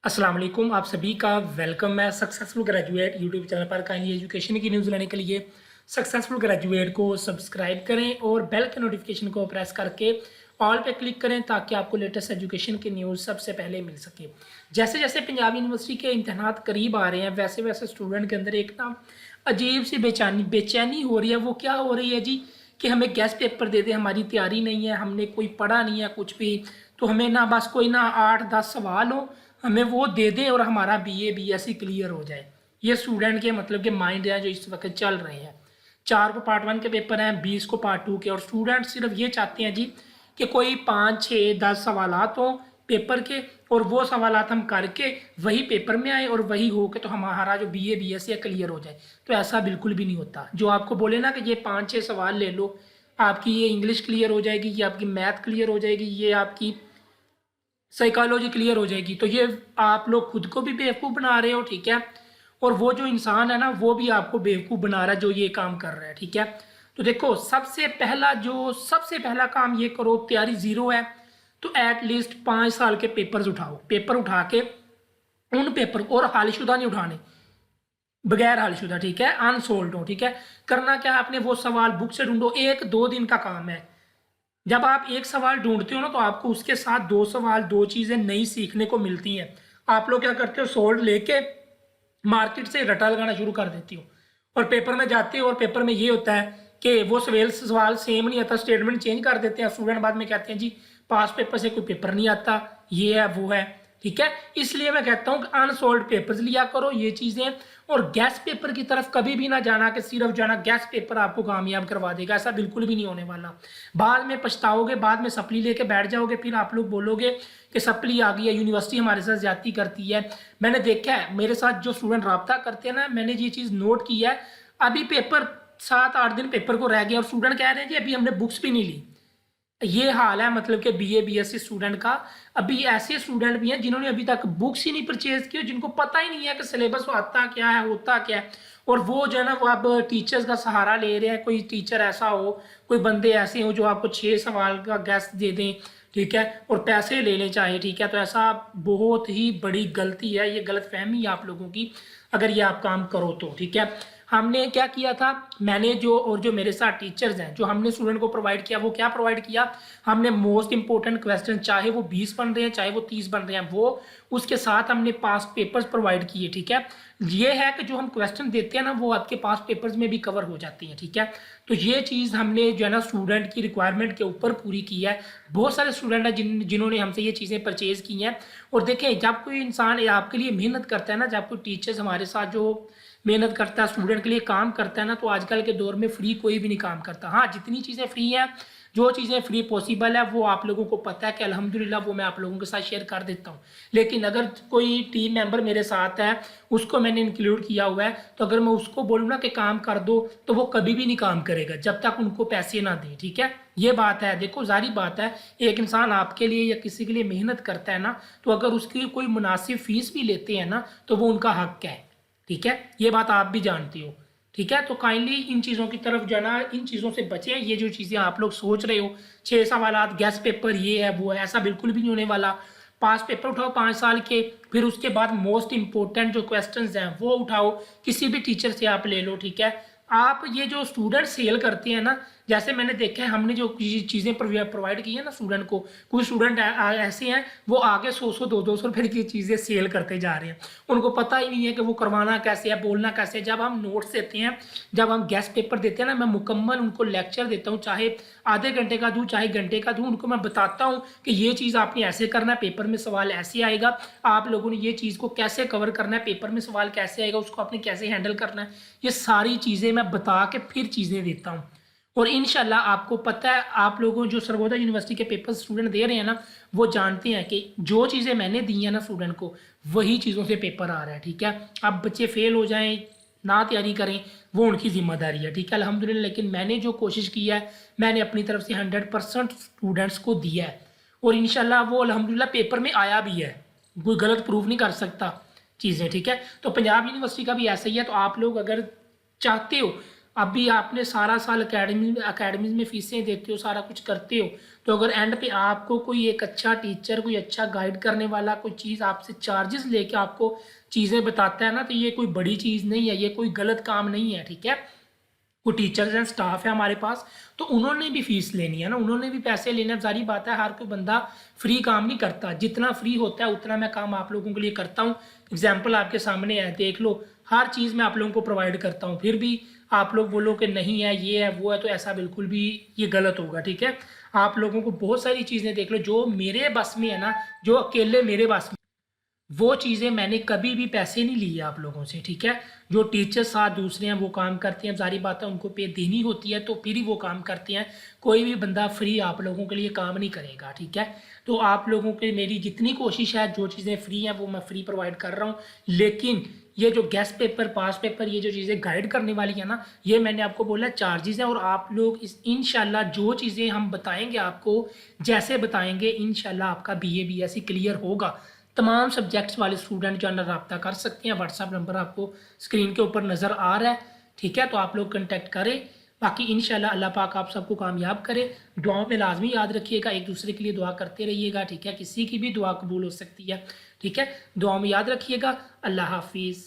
अस्सलाम वालेकुम, आप सभी का वेलकम है सक्सेसफुल ग्रेजुएट यूट्यूब चैनल पर। काइंडली एजुकेशन की न्यूज़ लेने के लिए सक्सेसफुल ग्रेजुएट को सब्सक्राइब करें और बेल के नोटिफिकेशन को प्रेस करके ऑल पे क्लिक करें ताकि आपको लेटेस्ट एजुकेशन की न्यूज़ सबसे पहले मिल सके। जैसे जैसे पंजाब यूनिवर्सिटी के इम्तहानात करीब आ रहे हैं वैसे वैसे स्टूडेंट के अंदर एक ना अजीब सी बेचैनी हो रही है। वो क्या हो रही है जी कि हमें गेस्ट पेपर दे दे, हमारी तैयारी नहीं है, हमने कोई पढ़ा नहीं है कुछ भी, तो हमें ना बस कोई ना 8-10 सवाल हो, हमें वो दे दें और हमारा बीए बीएससी क्लियर हो जाए। ये स्टूडेंट के मतलब के माइंड हैं जो इस वक्त चल रहे हैं। 4 को पार्ट 1 के पेपर हैं, 20 को पार्ट 2 के, और स्टूडेंट सिर्फ ये चाहते हैं जी कि कोई 5-6-10 सवालात हों पेपर के और वो सवालात हम करके वही पेपर में आए और वही हो के तो हमारा जो बीए बीएससी है क्लियर हो जाए। तो ऐसा बिल्कुल भी नहीं होता। जो आपको बोले ना कि ये 5-6 सवाल ले लो, आपकी ये इंग्लिश क्लियर हो जाएगी, ये आपकी मैथ क्लियर हो जाएगी, ये आपकी साइकोलॉजी क्लियर हो जाएगी, तो ये आप लोग खुद को भी बेवकूफ़ बना रहे हो, ठीक है। और वो जो इंसान है ना वो भी आपको बेवकूफ़ बना रहा है जो ये काम कर रहा है, ठीक है। तो देखो सबसे पहला काम ये करो, तैयारी ज़ीरो है तो एटलीस्ट 5 साल के पेपर्स उठाओ। पेपर उठा के उन पेपर और हालशुदा नहीं उठाने, बगैर हालशुदा, ठीक है, अनसोल्ड हो, ठीक है। करना क्या, आपने वो सवाल बुक से ढूंढो, 1-2 दिन का काम है। जब आप एक सवाल ढूंढते हो ना तो आपको उसके साथ 2 सवाल 2 चीज़ें नई सीखने को मिलती हैं। आप लोग क्या करते हो, सोल्ड लेके मार्केट से रटा लगाना शुरू कर देती हो और पेपर में जाते हो और पेपर में ये होता है कि वो सवाल सेम नहीं आता, स्टेटमेंट चेंज कर देते हैं। स्टूडेंट बाद में कहते हैं जी पास पेपर से कोई पेपर नहीं आता, ये है वो है, ठीक है। इसलिए मैं कहता हूँ कि अनसोल्ड पेपर्स लिया करो ये चीज़ें, और गैस पेपर की तरफ कभी भी ना जाना कि सिर्फ जाना गैस पेपर आपको कामयाब करवा देगा, ऐसा बिल्कुल भी नहीं होने वाला। बाद में पछताओगे, बाद में सप्ली लेके बैठ जाओगे, फिर आप लोग बोलोगे कि सप्ली आ गई है, यूनिवर्सिटी हमारे साथ ज्यादती करती है। मैंने देखा है, मेरे साथ जो स्टूडेंट रब्ता करते हैं ना, मैंने ये चीज़ नोट की है। अभी पेपर 7-8 दिन पेपर को रह गया और स्टूडेंट कह रहे हैं जी अभी हमने बुक्स भी नहीं ली। ये हाल है मतलब कि बीए बीएससी स्टूडेंट का। अभी ऐसे स्टूडेंट भी हैं जिन्होंने अभी तक बुक्स ही नहीं परचेज की, जिनको पता ही नहीं है कि सिलेबस आता क्या है, होता क्या है, और वो जो है ना वो अब टीचर्स का सहारा ले रहे हैं। कोई टीचर ऐसा हो, कोई बंदे ऐसे हो जो आपको 6 सवाल का गैस दे दें, ठीक है, और पैसे ले लें चाहे, ठीक है। तो ऐसा बहुत ही बड़ी गलती है, ये गलत फहमी है आप लोगों की अगर ये आप काम करो तो, ठीक है। हमने क्या किया था, मैंने जो मेरे साथ टीचर्स हैं जो हमने स्टूडेंट को प्रोवाइड किया, वो क्या प्रोवाइड किया, हमने मोस्ट इंपॉर्टेंट क्वेश्चन, चाहे वो 20 बन रहे हैं चाहे वो 30 बन रहे हैं, वो उसके साथ हमने पास पेपर्स प्रोवाइड किए, ठीक है। ये है कि जो हम क्वेश्चन देते हैं ना वो आपके पास पेपर्स में भी कवर हो जाती है, ठीक है। तो ये चीज़ हमने जो है ना स्टूडेंट की रिक्वायरमेंट के ऊपर पूरी की है। बहुत सारे स्टूडेंट हैं जिन्होंने हमसे ये चीज़ें परचेज की हैं। और देखें, जब कोई इंसान आपके लिए मेहनत करता है ना, जब कोई टीचर्स हमारे साथ जो मेहनत करता है, स्टूडेंट के लिए काम करता है ना, तो आजकल के दौर में फ्री कोई भी नहीं काम करता। हाँ, जितनी चीज़ें फ्री हैं, जो चीज़ें फ्री पॉसिबल है वो आप लोगों को पता है कि अल्हम्दुलिल्लाह वो मैं आप लोगों के साथ शेयर कर देता हूँ। लेकिन अगर कोई टीम मेंबर मेरे साथ है, उसको मैंने इंक्लूड किया हुआ है, तो अगर मैं उसको बोलूँ ना कि काम कर दो तो वो कभी भी नहीं काम करेगा जब तक उनको पैसे ना दें, ठीक है। ये बात है। देखो जारी बात है, एक इंसान आपके लिए या किसी के लिए मेहनत करता है ना, तो अगर उसकी कोई मुनासिब फीस भी लेते हैं ना तो वो उनका हक है, ठीक है। ये बात आप भी जानती हो, ठीक है। तो काइंडली इन चीज़ों की तरफ जाना, इन चीज़ों से बचें। ये जो चीज़ें आप लोग सोच रहे हो 6 सवालात गैस पेपर ये है वो है, ऐसा बिल्कुल भी नहीं होने वाला। पास पेपर उठाओ 5 साल के, फिर उसके बाद मोस्ट इंपॉर्टेंट जो क्वेश्चंस हैं वो उठाओ, किसी भी टीचर से आप ले लो, ठीक है। आप ये जो स्टूडेंट सेल करते हैं ना, जैसे मैंने देखा है, हमने जो चीज़ें प्रोवाइड की है ना स्टूडेंट को, कुछ स्टूडेंट ऐसे हैं वो आगे 100-100 200 रुपये की चीज़ें सेल करते जा रहे हैं। उनको पता ही नहीं है कि वो करवाना कैसे है, बोलना कैसे है। जब हम नोट्स देते हैं, जब हम गेस्ट पेपर देते हैं ना, मैं मुकम्मल उनको लेक्चर देता हूँ, चाहे आधे घंटे का दूँ चाहे घंटे का दूँ, उनको मैं बताता हूँ कि ये चीज़ आपने ऐसे करना है, पेपर में सवाल ऐसे आएगा, आप लोगों ने ये चीज़ को कैसे कवर करना है, पेपर में सवाल कैसे आएगा, उसको आपने कैसे हैंडल करना है। ये सारी चीज़ें मैं बता के फिर चीज़ें देता हूँ। और इंशाल्लाह आपको पता है, आप लोगों जो सरगोदा यूनिवर्सिटी के पेपर स्टूडेंट दे रहे हैं ना, वो जानते हैं कि जो चीज़ें मैंने दी हैं ना स्टूडेंट को, वही चीज़ों से पेपर आ रहा है, ठीक है। अब बच्चे फेल हो जाएं, ना तैयारी करें, वो उनकी जिम्मेदारी है, ठीक है, अल्हम्दुलिल्लाह। लेकिन मैंने जो कोशिश की है, मैंने अपनी तरफ से 100% स्टूडेंट्स को दिया है और इंशाल्लाह वो अल्हम्दुलिल्लाह पेपर में आया भी है। कोई गलत प्रूफ नहीं कर सकता चीज़ें, ठीक है। तो पंजाब यूनिवर्सिटी का भी ऐसा ही है। तो आप लोग अगर चाहते हो अभी आपने सारा साल अकेडमीज में फीसें देते हो, सारा कुछ करते हो, तो अगर एंड पे आपको कोई एक अच्छा टीचर, कोई अच्छा गाइड करने वाला कोई चीज़ आपसे चार्जेस लेके आपको चीज़ें बताता है ना, तो ये कोई बड़ी चीज़ नहीं है, ये कोई गलत काम नहीं है, ठीक है। वो टीचर्स एंड स्टाफ है हमारे पास, तो उन्होंने भी फीस लेनी है ना, उन्होंने भी पैसे लेने हैं। सारी बात है, हर कोई बंदा फ्री काम नहीं करता, जितना फ्री होता है उतना मैं काम आप लोगों के लिए करता हूँ। एग्जाम्पल आपके सामने है, देख लो, हर चीज़ मैं आप लोगों को प्रोवाइड करता हूँ, फिर भी आप लोग बोलो कि नहीं है, ये है, वो है, तो ऐसा बिल्कुल भी ये गलत होगा, ठीक है। आप लोगों को बहुत सारी चीज़ें देख लो जो मेरे बस में है ना, जो अकेले मेरे बस में, वो चीज़ें मैंने कभी भी पैसे नहीं लिए आप लोगों से, ठीक है। जो टीचर्स साथ दूसरे हैं वो काम करते हैं, सारी बात है, उनको पे देनी होती है तो फिर ही वो काम करते हैं। कोई भी बंदा फ्री आप लोगों के लिए काम नहीं करेगा, ठीक है। तो आप लोगों के मेरी जितनी कोशिश है, जो चीज़ें फ्री हैं वो मैं फ्री प्रोवाइड कर रहा हूँ, लेकिन ये जो गेस्ट पेपर, पास पेपर, ये जो चीज़ें गाइड करने वाली है ना, ये मैंने आपको बोला चार्जेस हैं। और आप लोग इस इंशाल्लाह जो चीज़ें हम बताएंगे आपको, जैसे बताएंगे इंशाल्लाह आपका BA BSc क्लियर होगा। तमाम सब्जेक्ट्स वाले स्टूडेंट जो है ना रब्ता कर सकते हैं। व्हाट्सअप नंबर आपको स्क्रीन के ऊपर नज़र आ रहा है, ठीक है, तो आप लोग कंटेक्ट करें। बाकी इंशाल्लाह अल्लाह पाक आप सबको कामयाब करे। दुआओं में लाजमी याद रखिएगा, एक दूसरे के लिए दुआ करते रहिएगा, ठीक है। किसी की भी दुआ कबूल हो सकती है, ठीक है। दुआओं में याद रखिएगा। अल्लाह हाफिज़।